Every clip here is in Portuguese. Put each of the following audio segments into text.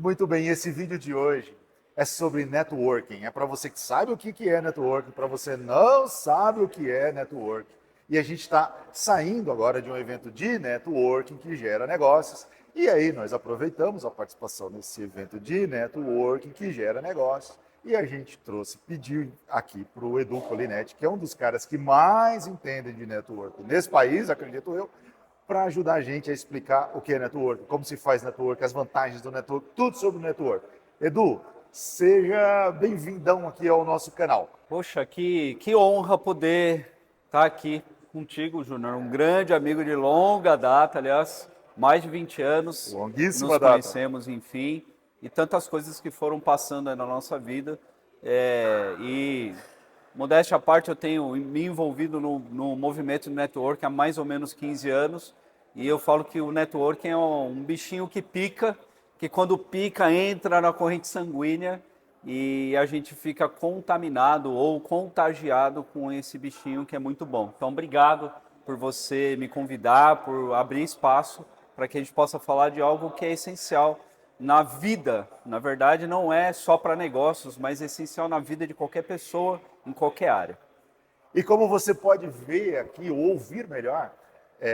Muito bem, esse vídeo de hoje é sobre networking. É para você que sabe o que é networking, para você não sabe o que é networking. E a gente está saindo agora de um evento de networking que gera negócios. E aí nós aproveitamos a participação nesse evento de networking que gera negócios. E a gente pediu aqui para o Edu Colinetti, que é um dos caras que mais entendem de networking nesse país, acredito eu, para ajudar a gente a explicar o que é network, como se faz network, as vantagens do network, tudo sobre o network. Edu, seja bem-vindão aqui ao nosso canal. Poxa, que honra poder estar aqui contigo, Júnior. Um grande amigo de longa data, aliás, mais de 20 anos Longuíssima nos data. conhecemos, enfim, e tantas coisas que foram passando aí na nossa vida. E, modéstia à parte, eu tenho me envolvido no movimento de network há mais ou menos 15 anos, e eu falo que o networking é um bichinho que pica, que quando pica entra na corrente sanguínea e a gente fica contaminado ou contagiado com esse bichinho que é muito bom. Então, obrigado por você me convidar, por abrir espaço para que a gente possa falar de algo que é essencial na vida. Na verdade, não é só para negócios, mas é essencial na vida de qualquer pessoa, em qualquer área. E como você pode ver aqui, ou ouvir melhor,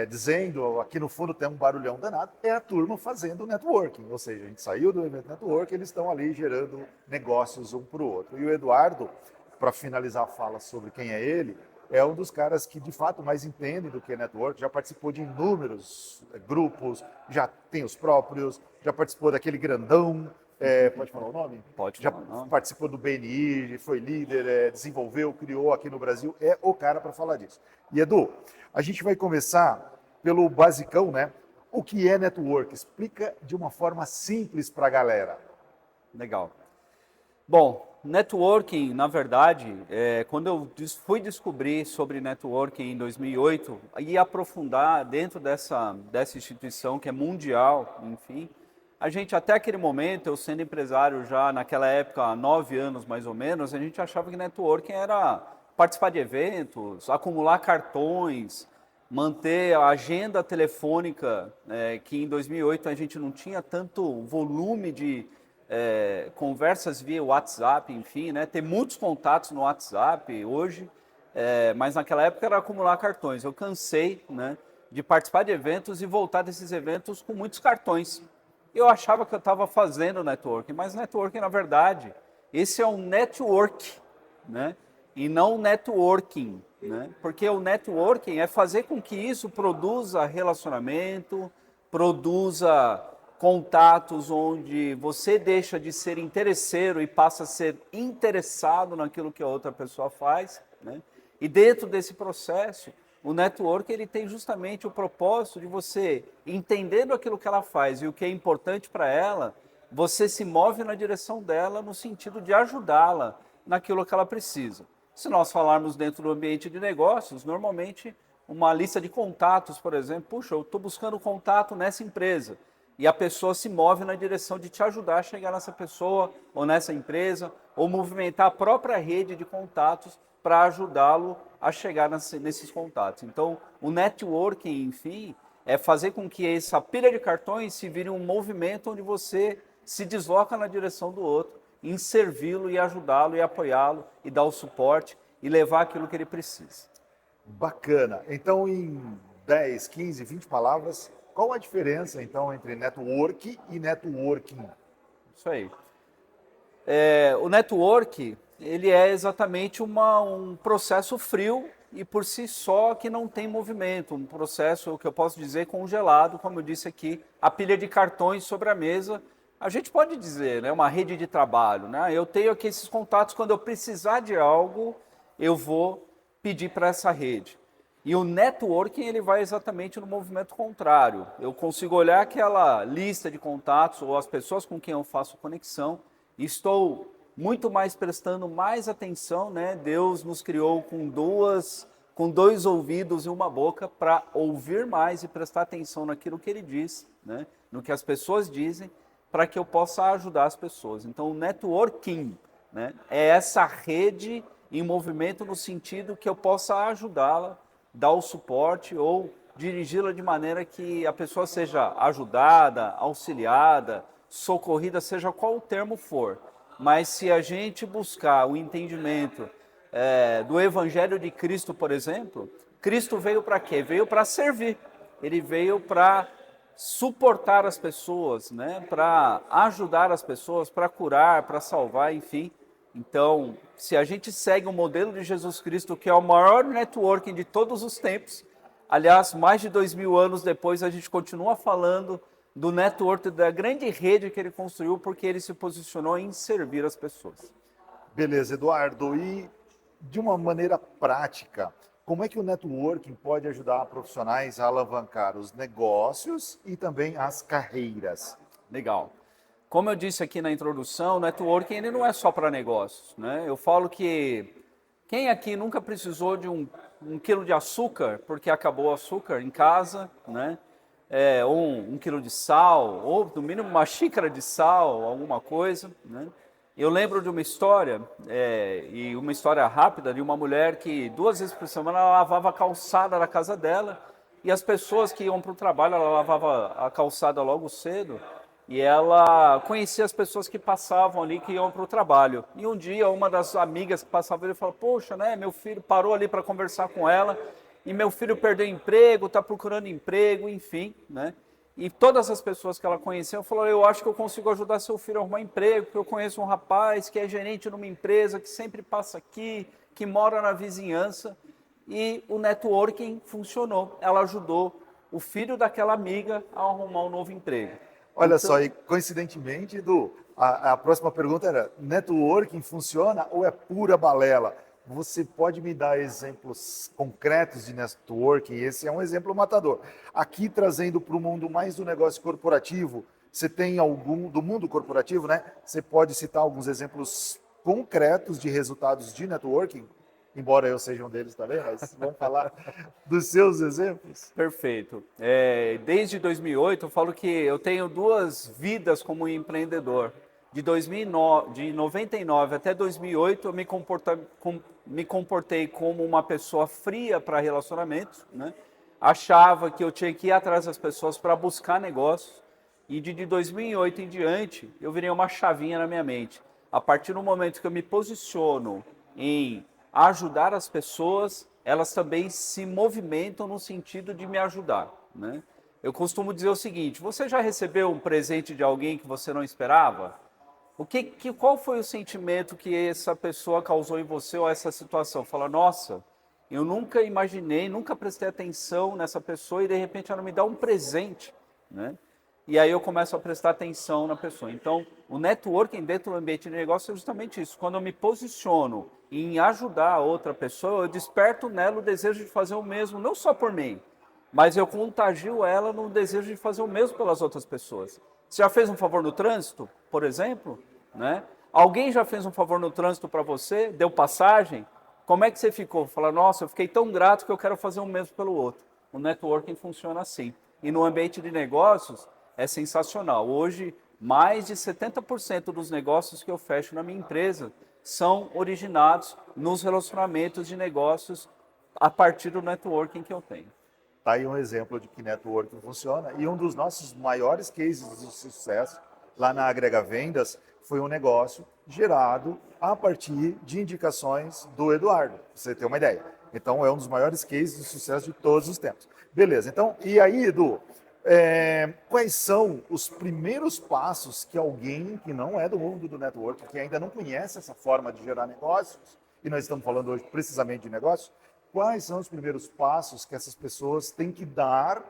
dizendo, aqui no fundo tem um barulhão danado, é a turma fazendo networking. Ou seja, a gente saiu do evento networking, eles estão ali gerando negócios um para o outro. E o Eduardo, para finalizar a fala sobre quem é ele, é um dos caras que de fato mais entendem do que é network, já participou de inúmeros grupos, já tem os próprios, já participou daquele grandão, pode falar o nome? Pode Já falar, não? participou do BNI, foi líder, desenvolveu, criou aqui no Brasil, é o cara para falar disso. E Edu, a gente vai começar pelo basicão, né? O que é network? Explica de uma forma simples para a galera. Legal. Bom, networking, na verdade, quando eu fui descobrir sobre networking em 2008 e aprofundar dentro dessa instituição que é mundial, enfim, a gente até aquele momento, eu sendo empresário já naquela época, há 9 anos mais ou menos, a gente achava que networking era participar de eventos, acumular cartões, manter a agenda telefônica, que em 2008 a gente não tinha tanto volume de conversas via WhatsApp, enfim, né? Ter muitos contatos no WhatsApp hoje, mas naquela época era acumular cartões. Eu cansei, né, de participar de eventos e voltar desses eventos com muitos cartões. Eu achava que eu estava fazendo networking, mas networking, na verdade, esse é um network, né? E não networking, né? Porque o networking é fazer com que isso produza relacionamento, produza contatos onde você deixa de ser interesseiro e passa a ser interessado naquilo que a outra pessoa faz, né? E dentro desse processo, o network ele tem justamente o propósito de você, entendendo aquilo que ela faz e o que é importante para ela, você se move na direção dela no sentido de ajudá-la naquilo que ela precisa. Se nós falarmos dentro do ambiente de negócios, normalmente uma lista de contatos, por exemplo, puxa, eu estou buscando contato nessa empresa e a pessoa se move na direção de te ajudar a chegar nessa pessoa ou nessa empresa, ou movimentar a própria rede de contatos para ajudá-lo a chegar nesses contatos. Então, o networking, enfim, é fazer com que essa pilha de cartões se vire um movimento onde você se desloca na direção do outro, em servi-lo e ajudá-lo e apoiá-lo e dar o suporte e levar aquilo que ele precisa. Bacana. Então, em 10, 15, 20 palavras, qual a diferença então entre network e networking? Isso aí. O network, ele é exatamente um processo frio e por si só que não tem movimento, um processo que eu posso dizer congelado, como eu disse aqui, a pilha de cartões sobre a mesa, a gente pode dizer, né, uma rede de trabalho, né? Eu tenho aqui esses contatos, quando eu precisar de algo, eu vou pedir para essa rede. E o networking ele vai exatamente no movimento contrário. Eu consigo olhar aquela lista de contatos ou as pessoas com quem eu faço conexão e estou muito mais prestando mais atenção, né? Deus nos criou com dois ouvidos e uma boca para ouvir mais e prestar atenção naquilo que ele diz, né? No que as pessoas dizem, para que eu possa ajudar as pessoas. Então, o networking, né, é essa rede em movimento no sentido que eu possa ajudá-la, dar o suporte ou dirigi-la de maneira que a pessoa seja ajudada, auxiliada, socorrida, seja qual o termo for. Mas se a gente buscar o entendimento do Evangelho de Cristo, por exemplo, Cristo veio para quê? Veio para servir. Ele veio para suportar as pessoas, né? Para ajudar as pessoas, para curar, para salvar, enfim. Então, se a gente segue o modelo de Jesus Cristo, que é o maior networking de todos os tempos, aliás, mais de 2000 anos depois, a gente continua falando do network, da grande rede que ele construiu, porque ele se posicionou em servir as pessoas. Beleza, Eduardo. E de uma maneira prática, como é que o networking pode ajudar profissionais a alavancar os negócios e também as carreiras? Legal. Como eu disse aqui na introdução, o networking ele não é só para negócios, né? Eu falo que quem aqui nunca precisou de um quilo de açúcar, porque acabou o açúcar em casa, né? Ou um quilo de sal, ou no mínimo uma xícara de sal, alguma coisa, né? Eu lembro de uma história, e uma história rápida, de uma mulher que 2 vezes por semana ela lavava a calçada da casa dela, e as pessoas que iam para o trabalho, ela lavava a calçada logo cedo, e ela conhecia as pessoas que passavam ali, que iam para o trabalho. E um dia, uma das amigas que passava ali falou, poxa, né, meu filho parou ali para conversar com ela, e meu filho perdeu emprego, está procurando emprego, enfim, né? E todas as pessoas que ela conhecia falaram, eu acho que eu consigo ajudar seu filho a arrumar emprego, porque eu conheço um rapaz que é gerente numa empresa, que sempre passa aqui, que mora na vizinhança. E o networking funcionou. Ela ajudou o filho daquela amiga a arrumar um novo emprego. Olha só, e coincidentemente, Edu, a próxima pergunta era: networking funciona ou é pura balela? Você pode me dar exemplos concretos de networking? Esse é um exemplo matador. Aqui, trazendo para o mundo mais do negócio corporativo, você tem algum, do mundo corporativo, né? Você pode citar alguns exemplos concretos de resultados de networking? Embora eu seja um deles também, mas vamos falar dos seus exemplos? Perfeito. Desde 2008, eu falo que eu tenho 2 vidas como empreendedor. De 2009, de 99 até 2008, eu me comportei como uma pessoa fria para relacionamentos, né? Achava que eu tinha que ir atrás das pessoas para buscar negócios. E de 2008 em diante, eu virei uma chavinha na minha mente. A partir do momento que eu me posiciono em ajudar as pessoas, elas também se movimentam no sentido de me ajudar, né? Eu costumo dizer o seguinte: você já recebeu um presente de alguém que você não esperava? Qual foi o sentimento que essa pessoa causou em você ou essa situação? Fala, nossa, eu nunca imaginei, nunca prestei atenção nessa pessoa e de repente ela me dá um presente, né? E aí eu começo a prestar atenção na pessoa. Então, o networking dentro do ambiente de negócio é justamente isso. Quando eu me posiciono em ajudar a outra pessoa, eu desperto nela o desejo de fazer o mesmo, não só por mim, mas eu contagio ela no desejo de fazer o mesmo pelas outras pessoas. Você já fez um favor no trânsito, por exemplo, né? Alguém já fez um favor no trânsito para você, deu passagem? Como é que você ficou? Fala, nossa, eu fiquei tão grato que eu quero fazer o mesmo pelo outro. O networking funciona assim. E no ambiente de negócios é sensacional. Hoje, mais de 70% dos negócios que eu fecho na minha empresa são originados nos relacionamentos de negócios a partir do networking que eu tenho. Tá aí um exemplo de que networking funciona. E um dos nossos maiores cases de sucesso lá na Agrega Vendas foi um negócio gerado a partir de indicações do Eduardo, pra você ter uma ideia. Então é um dos maiores cases de sucesso de todos os tempos. Beleza, então, e aí, Edu, quais são os primeiros passos que alguém que não é do mundo do networking, que ainda não conhece essa forma de gerar negócios, e nós estamos falando hoje precisamente de negócios, quais são os primeiros passos que essas pessoas têm que dar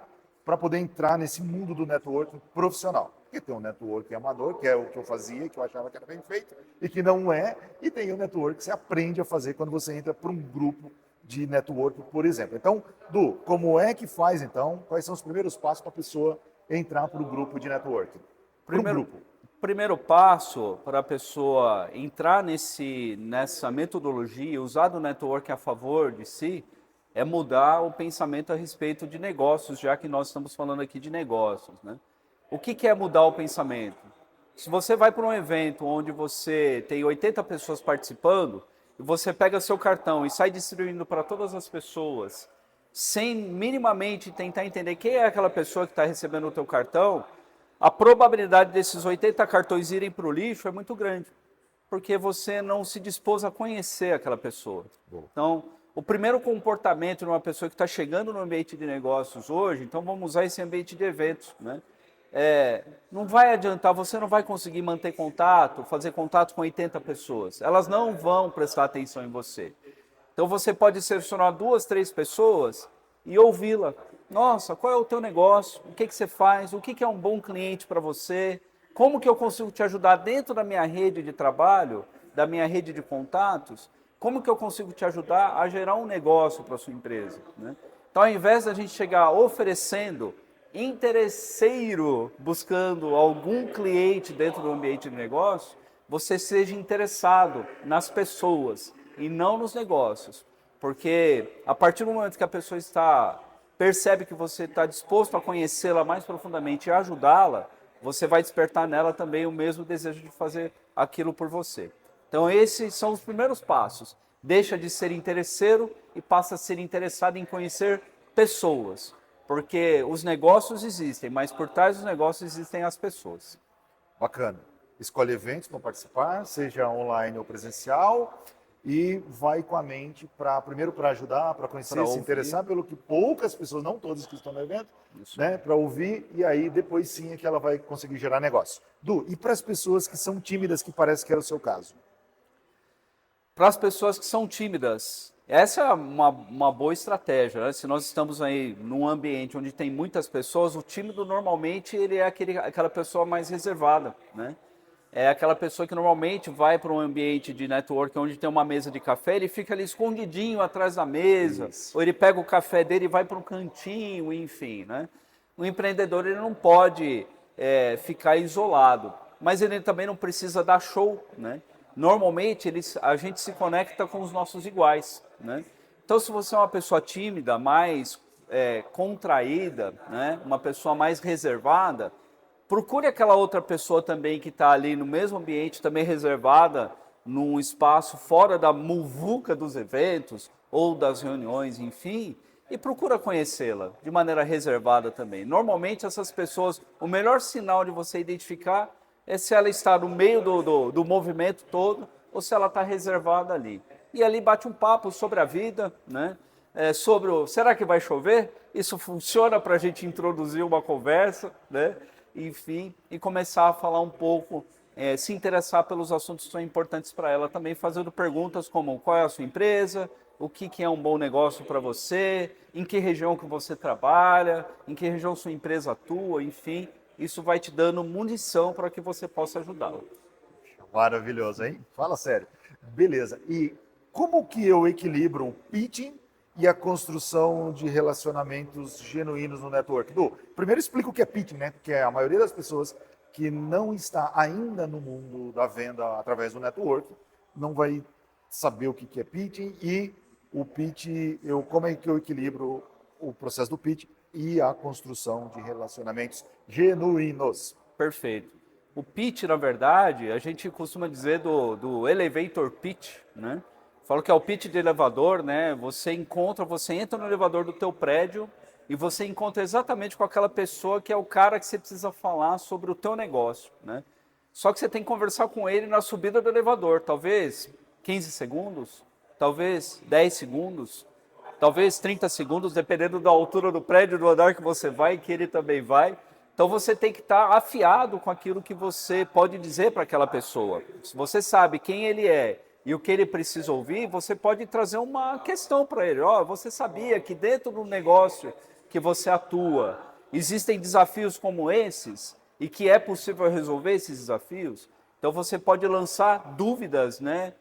para poder entrar nesse mundo do networking profissional? Porque tem um networking amador, que é o que eu fazia, que eu achava que era bem feito, e que não é, e tem o networking que você aprende a fazer quando você entra para um grupo de networking, por exemplo. Então, Du, como é que faz então? Quais são os primeiros passos para a pessoa entrar para o grupo de networking? Para um grupo. Primeiro passo para a pessoa entrar nessa metodologia, usar do networking a favor de si, é mudar o pensamento a respeito de negócios, já que nós estamos falando aqui de negócios, né? O que é mudar o pensamento? Se você vai para um evento onde você tem 80 pessoas participando, e você pega seu cartão e sai distribuindo para todas as pessoas, sem minimamente tentar entender quem é aquela pessoa que está recebendo o teu cartão, a probabilidade desses 80 cartões irem para o lixo é muito grande, porque você não se dispôs a conhecer aquela pessoa. Então, o primeiro comportamento de uma pessoa que está chegando no ambiente de negócios hoje, então vamos usar esse ambiente de eventos, né? Não vai adiantar, você não vai conseguir manter contato, fazer contato com 80 pessoas. Elas não vão prestar atenção em você. Então você pode selecionar 2, 3 pessoas e ouvi-la. Nossa, qual é o teu negócio? O que você faz? O que é um bom cliente para você? Como que eu consigo te ajudar dentro da minha rede de trabalho, da minha rede de contatos? Como que eu consigo te ajudar a gerar um negócio para a sua empresa, né? Então, ao invés da gente chegar oferecendo interesseiro, buscando algum cliente dentro do ambiente de negócio, você seja interessado nas pessoas e não nos negócios. Porque a partir do momento que a pessoa percebe que você está disposto a conhecê-la mais profundamente e ajudá-la, você vai despertar nela também o mesmo desejo de fazer aquilo por você. Então esses são os primeiros passos. Deixa de ser interesseiro e passa a ser interessado em conhecer pessoas. Porque os negócios existem, mas por trás dos negócios existem as pessoas. Bacana. Escolhe eventos para participar, seja online ou presencial, e vai com a mente primeiro para ajudar, para conhecer, se interessar pelo que poucas pessoas, não todas que estão no evento, né, para ouvir, e aí depois sim é que ela vai conseguir gerar negócio. Du, e para as pessoas que são tímidas, que parece que era o seu caso? Para as pessoas que são tímidas, essa é uma boa estratégia, né? Se nós estamos aí num ambiente onde tem muitas pessoas, o tímido normalmente ele é aquela pessoa mais reservada, né? É aquela pessoa que normalmente vai para um ambiente de network onde tem uma mesa de café, ele fica ali escondidinho atrás da mesa, ou ele pega o café dele e vai para um cantinho, enfim, né? O empreendedor ele não pode ficar isolado, mas ele também não precisa dar show, né? Normalmente a gente se conecta com os nossos iguais, né? Então se você é uma pessoa tímida, mais contraída, né? Uma pessoa mais reservada, procure aquela outra pessoa também que está ali no mesmo ambiente, também reservada, num espaço fora da muvuca dos eventos ou das reuniões, enfim, e procura conhecê-la de maneira reservada também. Normalmente essas pessoas, o melhor sinal de você identificar é se ela está no meio do movimento todo ou se ela está reservada ali. E ali bate um papo sobre a vida, né? Será que vai chover? Isso funciona para a gente introduzir uma conversa, né? Enfim, e começar a falar um pouco, se interessar pelos assuntos que são importantes para ela também, fazendo perguntas como qual é a sua empresa, o que é um bom negócio para você, em que região que você trabalha, em que região sua empresa atua, enfim, isso vai te dando munição para que você possa ajudá-la. Maravilhoso, hein? Fala sério. Beleza. E como que eu equilibro o pitching e a construção de relacionamentos genuínos no network? Du, primeiro explica o que é pitching, né? Porque a maioria das pessoas que não está ainda no mundo da venda através do network não vai saber o que é pitching e o pitch, como é que eu equilibro o processo do pitch e a construção de relacionamentos genuínos. Perfeito. O pitch, na verdade, a gente costuma dizer do elevator pitch, né? Falo que é o pitch de elevador, né? Você entra no elevador do teu prédio e você encontra exatamente com aquela pessoa que é o cara que você precisa falar sobre o teu negócio, né? Só que você tem que conversar com ele na subida do elevador, talvez 15 segundos, talvez 10 segundos, talvez 30 segundos, dependendo da altura do prédio, do andar que você vai e que ele também vai. Então você tem que estar afiado com aquilo que você pode dizer para aquela pessoa. Se você sabe quem ele é e o que ele precisa ouvir, você pode trazer uma questão para ele. Você sabia que dentro do negócio que você atua, existem desafios como esses e que é possível resolver esses desafios? Então você pode lançar dúvidas, né?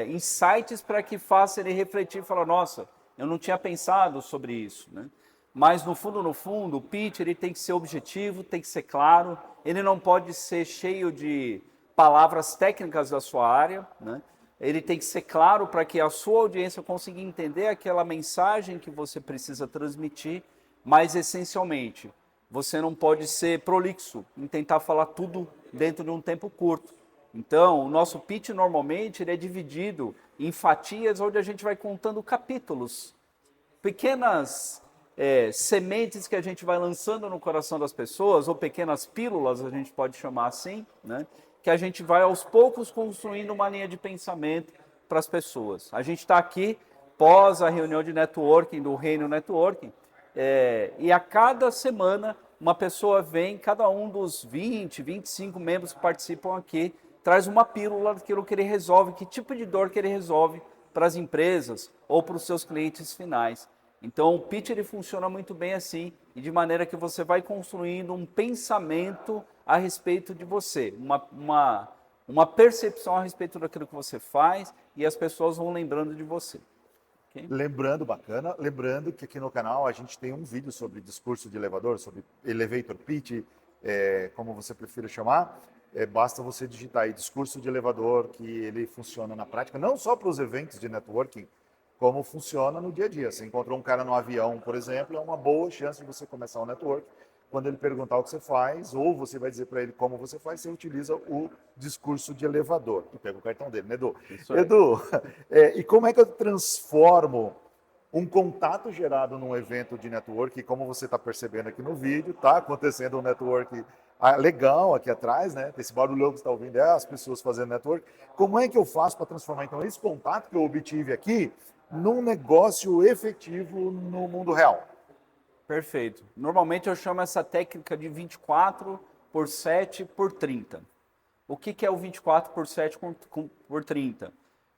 Insights para que faça ele refletir e falar, nossa, eu não tinha pensado sobre isso, né? Mas no fundo, o pitch ele tem que ser objetivo, tem que ser claro, ele não pode ser cheio de palavras técnicas da sua área, né? Ele tem que ser claro para que a sua audiência consiga entender aquela mensagem que você precisa transmitir, mas essencialmente, você não pode ser prolixo em tentar falar tudo dentro de um tempo curto. Então, o nosso pitch normalmente ele é dividido em fatias onde a gente vai contando capítulos, pequenas sementes que a gente vai lançando no coração das pessoas, ou pequenas pílulas, a gente pode chamar assim, né? Que a gente vai aos poucos construindo uma linha de pensamento para as pessoas. A gente está aqui pós a reunião de networking do Reino Networking, e a cada semana uma pessoa vem, cada um dos 20, 25 membros que participam aqui, traz uma pílula daquilo que ele resolve, que tipo de dor que ele resolve para as empresas ou para os seus clientes finais. Então o pitch ele funciona muito bem assim, e de maneira que você vai construindo um pensamento a respeito de você, uma percepção a respeito daquilo que você faz, e as pessoas vão lembrando de você. Okay? Lembrando, bacana, lembrando que aqui no canal a gente tem um vídeo sobre discurso de elevador, sobre elevator pitch, como você prefira chamar. Basta você digitar aí discurso de elevador, que ele funciona na prática, não só para os eventos de networking, como funciona no dia a dia. Você encontrou um cara no avião, por exemplo, é uma boa chance de você começar um network. Quando ele perguntar o que você faz, ou você vai dizer para ele como você faz, você utiliza o discurso de elevador. E pega o cartão dele, né, Edu? Edu, e como é que eu transformo um contato gerado num evento de network, e como você está percebendo aqui no vídeo, está acontecendo um network legal aqui atrás, né? Esse barulhão que você está ouvindo as pessoas fazendo network. Como é que eu faço para transformar, então, esse contato que eu obtive aqui num negócio efetivo no mundo real? Perfeito. Normalmente eu chamo essa técnica de 24 por 7 por 30. O que é o 24 por 7 por 30?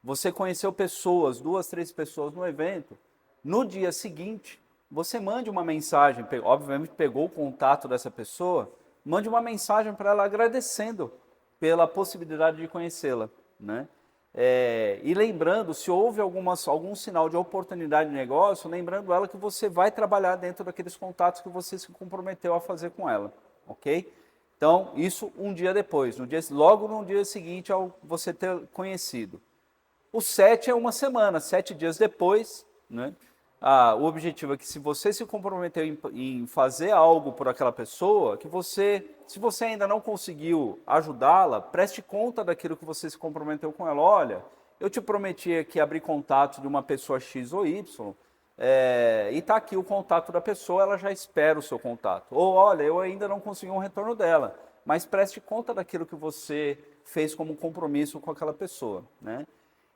Você conheceu pessoas, 2, 3 pessoas no evento, no dia seguinte, você mande uma mensagem, obviamente pegou o contato dessa pessoa, mande uma mensagem para ela agradecendo pela possibilidade de conhecê-la, né? E lembrando, se houve algum sinal de oportunidade de negócio, lembrando ela que você vai trabalhar dentro daqueles contatos que você se comprometeu a fazer com ela, ok? Então, isso um dia depois, logo no dia seguinte ao você ter conhecido. O 7 é uma semana, 7 dias depois, né? O objetivo é que, se você se comprometeu em fazer algo por aquela pessoa, que se você ainda não conseguiu ajudá-la, preste conta daquilo que você se comprometeu com ela. Olha, eu te prometi aqui abrir contato de uma pessoa X ou Y, e está aqui o contato da pessoa, ela já espera o seu contato. Ou, olha, eu ainda não consegui um retorno dela, mas preste conta daquilo que você fez como compromisso com aquela pessoa, né?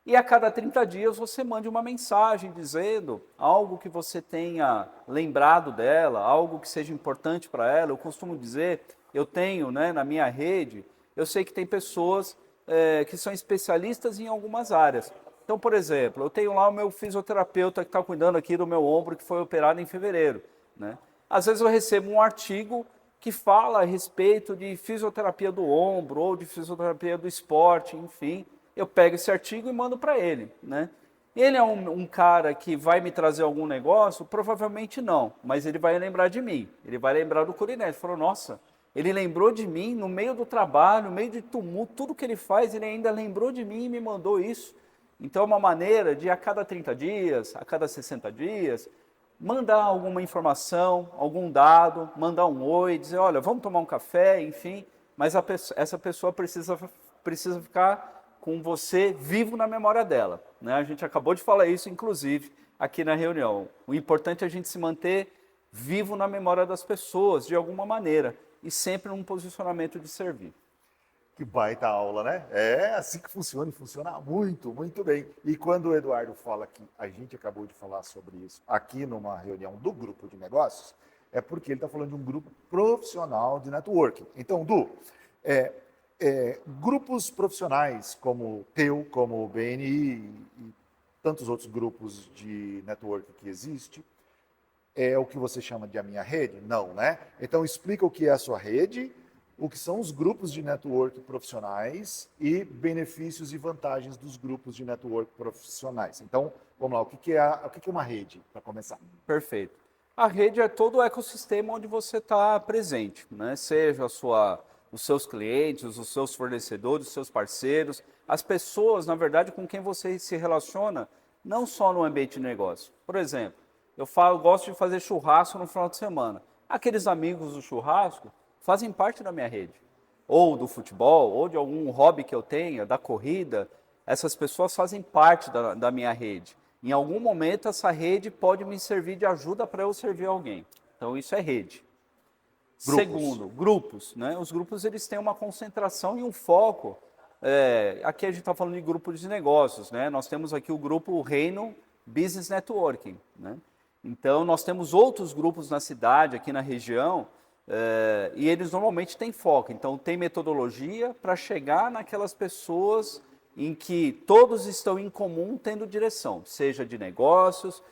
E a cada 30 dias você mande uma mensagem dizendo algo que você tenha lembrado dela, algo que seja importante para ela. Eu costumo dizer, eu tenho, né, na minha rede, eu sei que tem pessoas que são especialistas em algumas áreas. Então, por exemplo, eu tenho lá o meu fisioterapeuta que está cuidando aqui do meu ombro, que foi operado em fevereiro, né? Às vezes eu recebo um artigo que fala a respeito de fisioterapia do ombro ou de fisioterapia do esporte, enfim. Eu pego esse artigo e mando para ele, né? Ele é um cara que vai me trazer algum negócio? Provavelmente não, mas ele vai lembrar de mim. Ele vai lembrar do Curinete. Ele falou, nossa, ele lembrou de mim no meio do trabalho, no meio de tumulto, tudo que ele faz, ele ainda lembrou de mim e me mandou isso. Então é uma maneira de, a cada 30 dias, a cada 60 dias, mandar alguma informação, algum dado, mandar um oi, dizer, olha, vamos tomar um café, enfim. Mas essa pessoa precisa ficar com você vivo na memória dela, né? A gente acabou de falar isso, inclusive, aqui na reunião. O importante é a gente se manter vivo na memória das pessoas, de alguma maneira, e sempre num posicionamento de servir. Que baita aula, né? É assim que funciona, e funciona muito, muito bem. E quando o Eduardo fala que a gente acabou de falar sobre isso aqui numa reunião do grupo de negócios, é porque ele está falando de um grupo profissional de networking. Então, Du, grupos profissionais como o teu, como o BNI e tantos outros grupos de networking que existe, é o que você chama de a minha rede? Não, né? Então explica o que é a sua rede, o que são os grupos de network profissionais e benefícios e vantagens dos grupos de network profissionais. Então, vamos lá, o que é uma rede, para começar? Perfeito. A rede é todo o ecossistema onde você está presente, né? Seja os seus clientes, os seus fornecedores, os seus parceiros, as pessoas, na verdade, com quem você se relaciona, não só no ambiente de negócio. Por exemplo, eu gosto de fazer churrasco no final de semana. Aqueles amigos do churrasco fazem parte da minha rede. Ou do futebol, ou de algum hobby que eu tenha, da corrida. Essas pessoas fazem parte da minha rede. Em algum momento, essa rede pode me servir de ajuda para eu servir alguém. Então, isso é rede. Grupos. Segundo, grupos. Né? Os grupos eles têm uma concentração e um foco. Aqui a gente está falando de grupos de negócios. Né? Nós temos aqui o grupo Reino Business Networking. Né? Então, nós temos outros grupos na cidade, aqui na região, e eles normalmente têm foco. Então, tem metodologia para chegar naquelas pessoas em que todos estão em comum tendo direção, seja de negócios.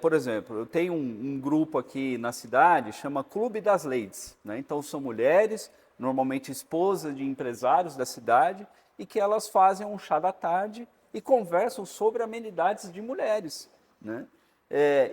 Por exemplo, eu tenho um grupo aqui na cidade, chama Clube das Ladies. Né? Então, são mulheres, normalmente esposas de empresários da cidade, e que elas fazem um chá da tarde e conversam sobre amenidades de mulheres. Né?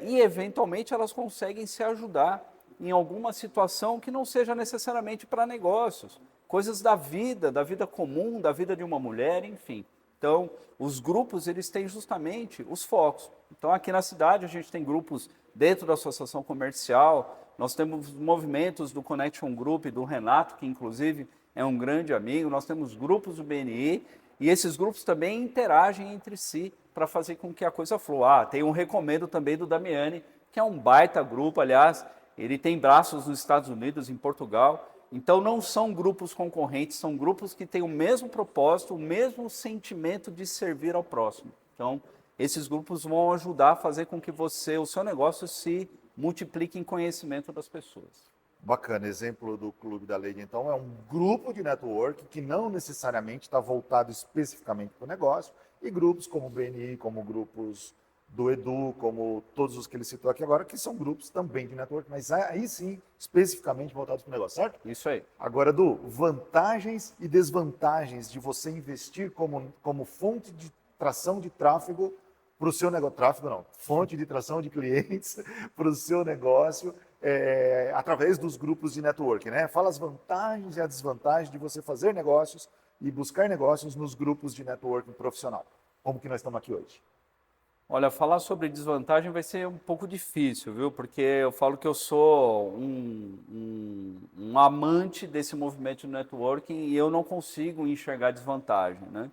E, eventualmente, elas conseguem se ajudar em alguma situação que não seja necessariamente para negócios, coisas da vida comum, da vida de uma mulher, enfim. Então, os grupos, eles têm justamente os focos. Então, aqui na cidade, a gente tem grupos dentro da associação comercial, nós temos movimentos do Connection Group, do Renato, que inclusive é um grande amigo, nós temos grupos do BNI, e esses grupos também interagem entre si para fazer com que a coisa flua. Tem um recomendo também do Damiani, que é um baita grupo, aliás, ele tem braços nos Estados Unidos, em Portugal. Então, não são grupos concorrentes, são grupos que têm o mesmo propósito, o mesmo sentimento de servir ao próximo. Então, esses grupos vão ajudar a fazer com que o seu negócio se multiplique em conhecimento das pessoas. Bacana, exemplo do Clube da Lady, então, é um grupo de network que não necessariamente está voltado especificamente para o negócio, e grupos como o BNI, como grupos do Edu, como todos os que ele citou aqui agora, que são grupos também de network, mas aí sim, especificamente voltados para o negócio, certo? Isso aí. Agora, Edu, vantagens e desvantagens de você investir como fonte de tração de tráfego para o seu negócio. Tráfego não, fonte de tração de clientes para o seu negócio através dos grupos de networking, né? Fala as vantagens e as desvantagens de você fazer negócios e buscar negócios nos grupos de networking profissional. Como que nós estamos aqui hoje? Olha, falar sobre desvantagem vai ser um pouco difícil, viu? Porque eu falo que eu sou um amante desse movimento de networking e eu não consigo enxergar desvantagem, né?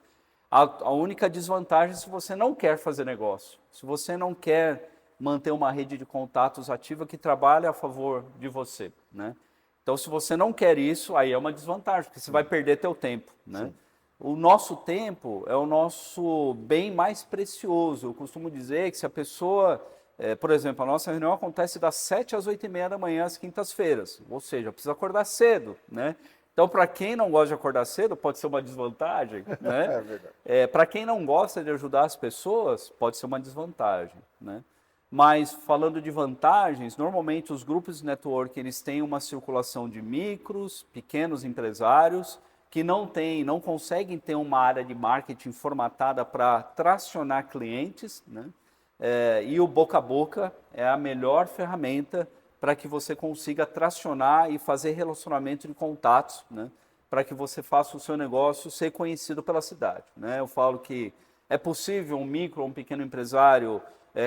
A única desvantagem é se você não quer fazer negócio, se você não quer manter uma rede de contatos ativa que trabalhe a favor de você, né? Então, se você não quer isso, aí é uma desvantagem, porque você vai perder teu tempo, né? Sim. O nosso tempo é o nosso bem mais precioso. Eu costumo dizer que se a pessoa, por exemplo, a nossa reunião acontece das 7 às 8h30 da manhã, às quintas-feiras, ou seja, precisa acordar cedo, né? Então, para quem não gosta de acordar cedo, pode ser uma desvantagem, né? É verdade. Para quem não gosta de ajudar as pessoas, pode ser uma desvantagem, né? Mas, falando de vantagens, normalmente os grupos de network, eles têm uma circulação de micros, pequenos empresários, que não conseguem ter uma área de marketing formatada para tracionar clientes, né? E o boca a boca é a melhor ferramenta para que você consiga tracionar e fazer relacionamento de contatos, né? Para que você faça o seu negócio ser conhecido pela cidade, né? Eu falo que é possível um micro ou um pequeno empresário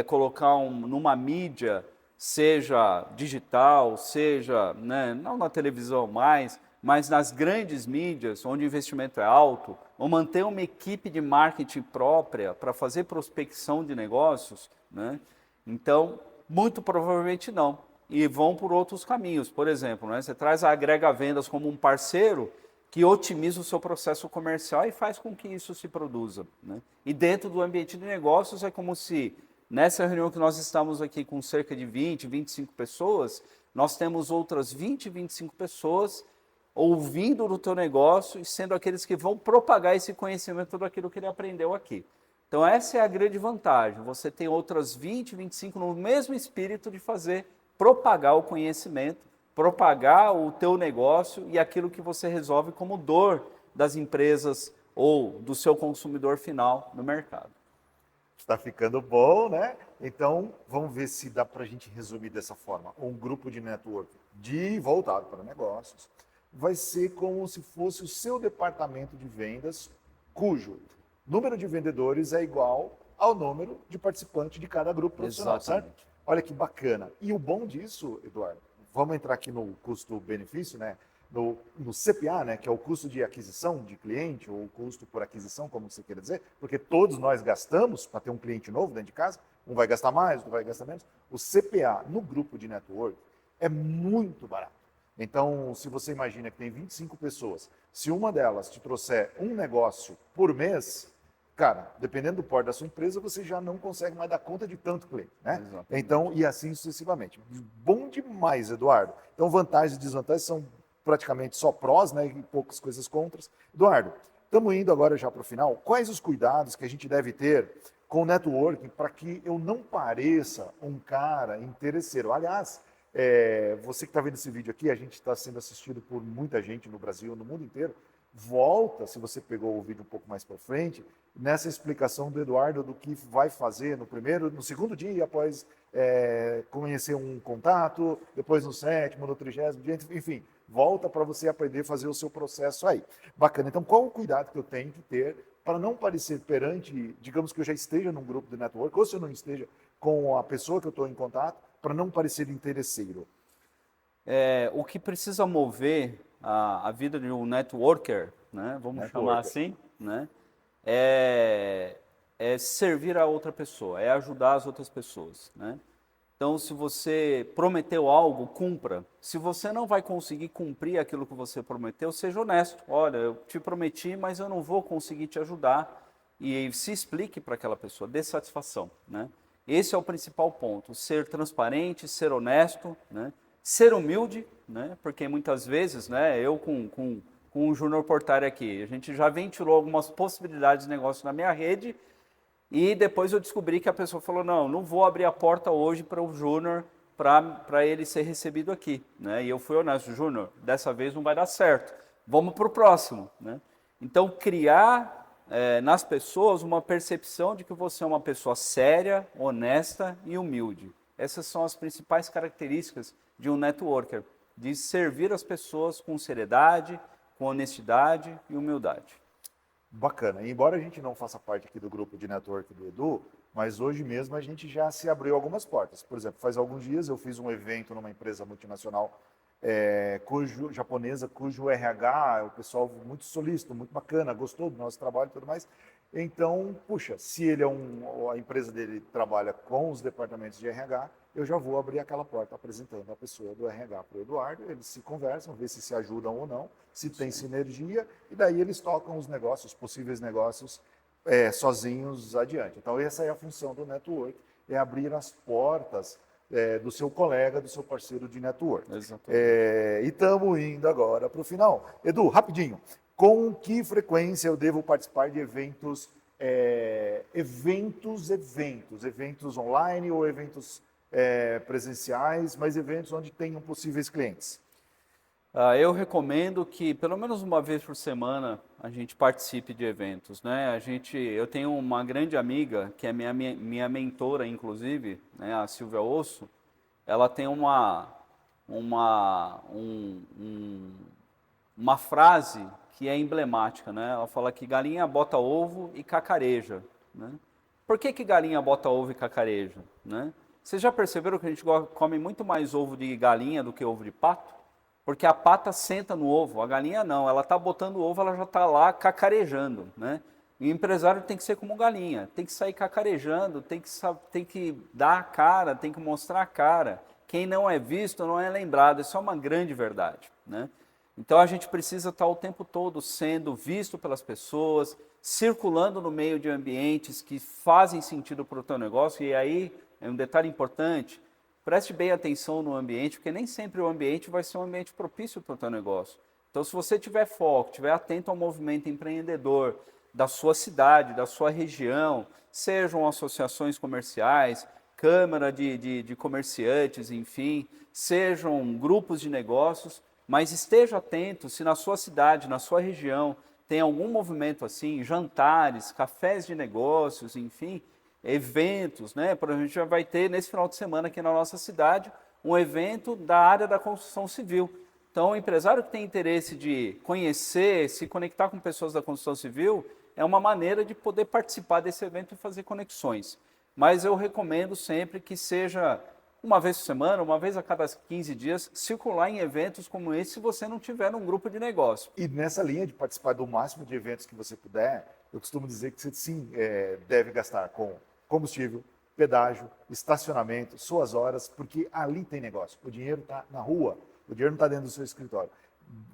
colocar numa mídia, seja digital, seja, né, não na televisão mais, mas nas grandes mídias, onde o investimento é alto, ou manter uma equipe de marketing própria para fazer prospecção de negócios, né? Então, muito provavelmente não. E vão por outros caminhos. Por exemplo, né, você traz a Agrega Vendas como um parceiro que otimiza o seu processo comercial e faz com que isso se produza, né? E dentro do ambiente de negócios é como se, nessa reunião que nós estamos aqui com cerca de 20, 25 pessoas, nós temos outras 20, 25 pessoas ouvindo do teu negócio e sendo aqueles que vão propagar esse conhecimento daquilo que ele aprendeu aqui. Então essa é a grande vantagem, você tem outras 20, 25 no mesmo espírito de propagar o conhecimento, propagar o teu negócio e aquilo que você resolve como dor das empresas ou do seu consumidor final no mercado. Está ficando bom, né? Então, vamos ver se dá para a gente resumir dessa forma. Um grupo de network voltado para negócios vai ser como se fosse o seu departamento de vendas, cujo número de vendedores é igual ao número de participantes de cada grupo profissional, Exatamente. certo? Olha que bacana. E o bom disso, Eduardo, vamos entrar aqui no custo-benefício, né? no CPA, né, que é o custo de aquisição de cliente, ou o custo por aquisição, como você queira dizer, porque todos nós gastamos para ter um cliente novo dentro de casa, um vai gastar mais, outro vai gastar menos. O CPA no grupo de network é muito barato. Então, se você imagina que tem 25 pessoas, se uma delas te trouxer um negócio por mês, cara, dependendo do porte da sua empresa, você já não consegue mais dar conta de tanto cliente, né? Exatamente. Então, e assim sucessivamente. Bom demais, Eduardo. Então, vantagens e desvantagens são praticamente só prós, né? E poucas coisas contras. Eduardo, estamos indo agora já para o final. Quais os cuidados que a gente deve ter com o networking para que eu não pareça um cara interesseiro? Aliás, você que está vendo esse vídeo aqui, a gente está sendo assistido por muita gente no Brasil, no mundo inteiro. Volta, se você pegou o vídeo um pouco mais para frente, nessa explicação do Eduardo do que vai fazer no segundo dia após conhecer um contato, depois no 7º, no 30º, enfim, volta para você aprender a fazer o seu processo aí. Bacana. Então, qual o cuidado que eu tenho que ter para não parecer perante, digamos que eu já esteja num grupo de network, ou se eu não esteja com a pessoa que eu estou em contato, para não parecer interesseiro? O que precisa mover a vida de um networker, né, vamos chamar assim, né, é servir a outra pessoa, é ajudar as outras pessoas, né? Então, se você prometeu algo, cumpra. Se você não vai conseguir cumprir aquilo que você prometeu, seja honesto. Olha, eu te prometi, mas eu não vou conseguir te ajudar. E se explique para aquela pessoa, dê satisfação, né? Esse é o principal ponto, ser transparente, ser honesto, né? Ser humilde, né? Porque muitas vezes, né, eu com o Júnior Portari aqui, a gente já ventilou algumas possibilidades de negócio na minha rede, e depois eu descobri que a pessoa falou, não vou abrir a porta hoje para o Júnior, para ele ser recebido aqui, né? E eu fui honesto, Júnior, dessa vez não vai dar certo, vamos para o próximo, né? Então, criar nas pessoas uma percepção de que você é uma pessoa séria, honesta e humilde. Essas são as principais características de um networker, de servir as pessoas com seriedade, com honestidade e humildade. Bacana. E embora a gente não faça parte aqui do grupo de network do Edu, mas hoje mesmo a gente já se abriu algumas portas. Por exemplo, faz alguns dias eu fiz um evento numa empresa multinacional japonesa, cujo RH é o pessoal muito solícito, muito bacana, gostou do nosso trabalho e tudo mais. Então, puxa, se ele a empresa dele trabalha com os departamentos de RH, eu já vou abrir aquela porta apresentando a pessoa do RH para o Eduardo, eles se conversam, vê se ajudam ou não, se tem sinergia, e daí eles tocam os negócios, os possíveis negócios, sozinhos adiante. Então, essa é a função do network, é abrir as portas do seu colega, do seu parceiro de network. E estamos indo agora para o final. Edu, rapidinho, com que frequência eu devo participar de eventos online ou eventos presenciais, mas eventos onde tenham possíveis clientes? Eu recomendo que pelo menos uma vez por semana a gente participe de eventos, né? Eu tenho uma grande amiga que é minha mentora, inclusive, né? A Silvia Osso. Ela tem uma frase que é emblemática, né? Ela fala que galinha bota ovo e cacareja, né? Por que galinha bota ovo e cacareja, né? Vocês já perceberam que a gente come muito mais ovo de galinha do que ovo de pato? Porque a pata senta no ovo, a galinha não, ela está botando o ovo, ela já está lá cacarejando, né? E o empresário tem que ser como galinha, tem que sair cacarejando, tem que dar a cara, tem que mostrar a cara. Quem não é visto não é lembrado, isso é uma grande verdade, né? Então a gente precisa estar o tempo todo sendo visto pelas pessoas, circulando no meio de ambientes que fazem sentido para o teu negócio, e aí é um detalhe importante, preste bem atenção no ambiente, porque nem sempre o ambiente vai ser um ambiente propício para o teu negócio. Então, se você tiver foco, estiver atento ao movimento empreendedor da sua cidade, da sua região, sejam associações comerciais, câmara de comerciantes, enfim, sejam grupos de negócios, mas esteja atento se na sua cidade, na sua região, tem algum movimento assim, jantares, cafés de negócios, enfim, eventos, né? A gente já vai ter nesse final de semana aqui na nossa cidade um evento da área da construção civil. Então, o empresário que tem interesse de conhecer, se conectar com pessoas da construção civil, é uma maneira de poder participar desse evento e fazer conexões. Mas eu recomendo sempre que seja uma vez por semana, uma vez a cada 15 dias, circular em eventos como esse se você não tiver um grupo de negócio. E nessa linha de participar do máximo de eventos que você puder, eu costumo dizer que você sim deve gastar com combustível, pedágio, estacionamento, suas horas, porque ali tem negócio. O dinheiro está na rua, o dinheiro não está dentro do seu escritório.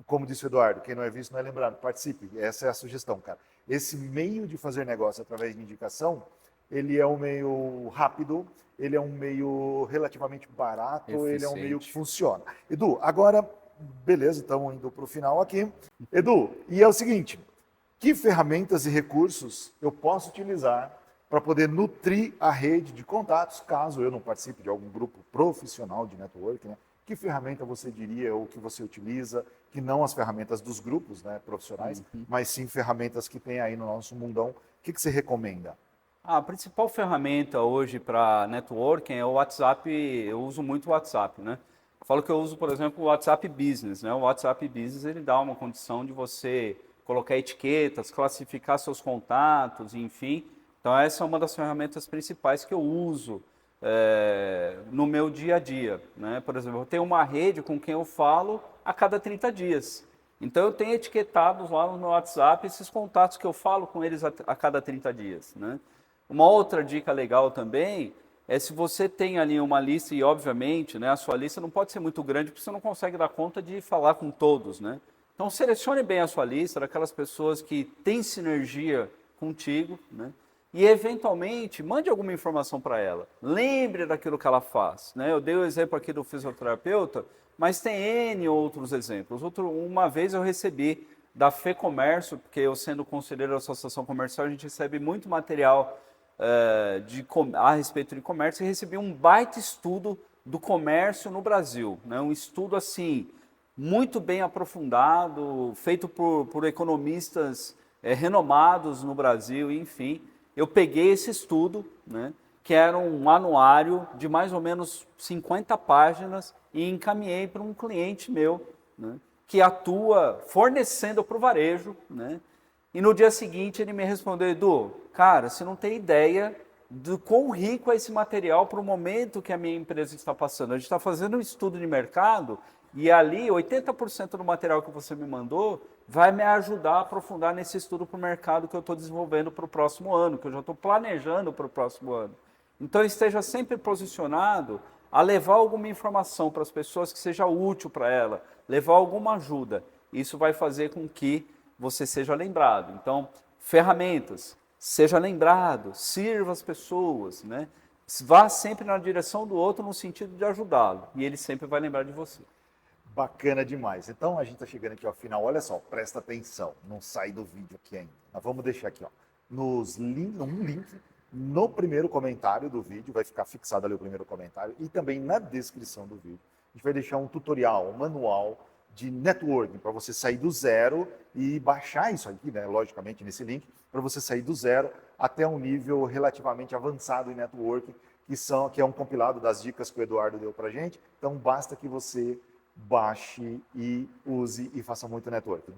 Como disse o Eduardo, quem não é visto não é lembrado. Participe, essa é a sugestão, cara. Esse meio de fazer negócio através de indicação, ele é um meio rápido, ele é um meio relativamente barato, ele é um meio que funciona. Edu, agora, beleza, estamos indo para o final aqui. Edu, e é o seguinte, que ferramentas e recursos eu posso utilizar para poder nutrir a rede de contatos, caso eu não participe de algum grupo profissional de networking, né? Que ferramenta você diria ou que você utiliza, que não as ferramentas dos grupos, né, profissionais, mas sim ferramentas que tem aí no nosso mundão. O que você recomenda? A principal ferramenta hoje para networking é o WhatsApp. Eu uso muito o WhatsApp, né? Eu falo que eu uso, por exemplo, o WhatsApp Business, né? O WhatsApp Business, ele dá uma condição de você colocar etiquetas, classificar seus contatos, enfim. Então essa é uma das ferramentas principais que eu uso no meu dia a dia, né? Por exemplo, eu tenho uma rede com quem eu falo a cada 30 dias. Então eu tenho etiquetados lá no meu WhatsApp esses contatos que eu falo com eles a cada 30 dias, né? Uma outra dica legal também é se você tem ali uma lista, e obviamente, né, a sua lista não pode ser muito grande, porque você não consegue dar conta de falar com todos, né? Então selecione bem a sua lista daquelas pessoas que têm sinergia contigo, né? E eventualmente mande alguma informação para ela. Lembre daquilo que ela faz, né? Eu dei o exemplo aqui do fisioterapeuta, mas tem N outros exemplos. Uma vez eu recebi da FEComércio, porque eu sendo conselheiro da Associação Comercial, a gente recebe muito material a respeito de comércio, e recebi um baita estudo do comércio no Brasil, né? Um estudo assim muito bem aprofundado, feito por economistas renomados no Brasil, enfim. Eu peguei esse estudo, né, que era um anuário de mais ou menos 50 páginas e encaminhei para um cliente meu, né, que atua fornecendo para o varejo, né. E no dia seguinte ele me respondeu: Edu, cara, você não tem ideia do quão rico é esse material para o momento que a minha empresa está passando. A gente está fazendo um estudo de mercado e ali 80% do material que você me mandou vai me ajudar a aprofundar nesse estudo para o mercado que eu estou desenvolvendo para o próximo ano, que eu já estou planejando para o próximo ano. Então esteja sempre posicionado a levar alguma informação para as pessoas que seja útil para ela, levar alguma ajuda. Isso vai fazer com que você seja lembrado. Então, ferramentas, seja lembrado, sirva as pessoas, né? Vá sempre na direção do outro no sentido de ajudá-lo, e ele sempre vai lembrar de você. Bacana demais. Então a gente está chegando aqui ao final. Olha só, presta atenção, não sai do vídeo aqui ainda. Nós vamos deixar aqui, ó, um link no primeiro comentário do vídeo, vai ficar fixado ali o primeiro comentário, e também na descrição do vídeo. A gente vai deixar um tutorial, um manual de networking para você sair do zero e baixar isso aqui, né, logicamente nesse link, para você sair do zero até um nível relativamente avançado em networking, que é um compilado das dicas que o Eduardo deu para a gente. Então basta que você baixe e use e faça muito network.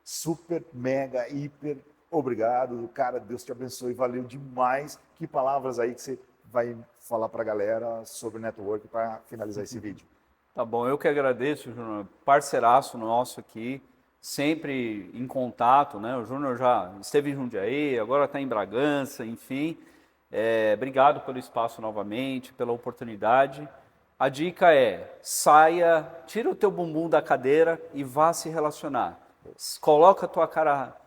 Super, mega, hiper obrigado, cara, Deus te abençoe, valeu demais. Que palavras aí que você vai falar para a galera sobre network para finalizar esse vídeo? Tá bom, eu que agradeço, Júnior, parceiraço nosso aqui, sempre em contato, né? O Júnior já esteve em Jundiaí, agora está em Bragança, enfim. Obrigado pelo espaço novamente, pela oportunidade. A dica é, tira o teu bumbum da cadeira e vá se relacionar. Coloca a tua cara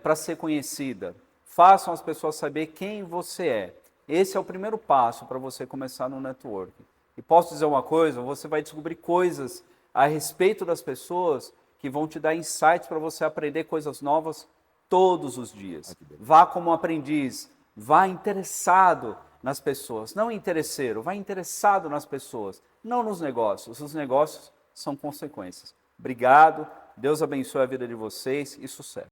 para ser conhecida. Façam as pessoas saber quem você é. Esse é o primeiro passo para você começar no networking. E posso dizer uma coisa, você vai descobrir coisas a respeito das pessoas que vão te dar insights para você aprender coisas novas todos os dias. Vá como aprendiz, vá interessado nas pessoas, não interesseiro, vá interessado nas pessoas, não nos negócios. Os negócios são consequências. Obrigado, Deus abençoe a vida de vocês e sucesso.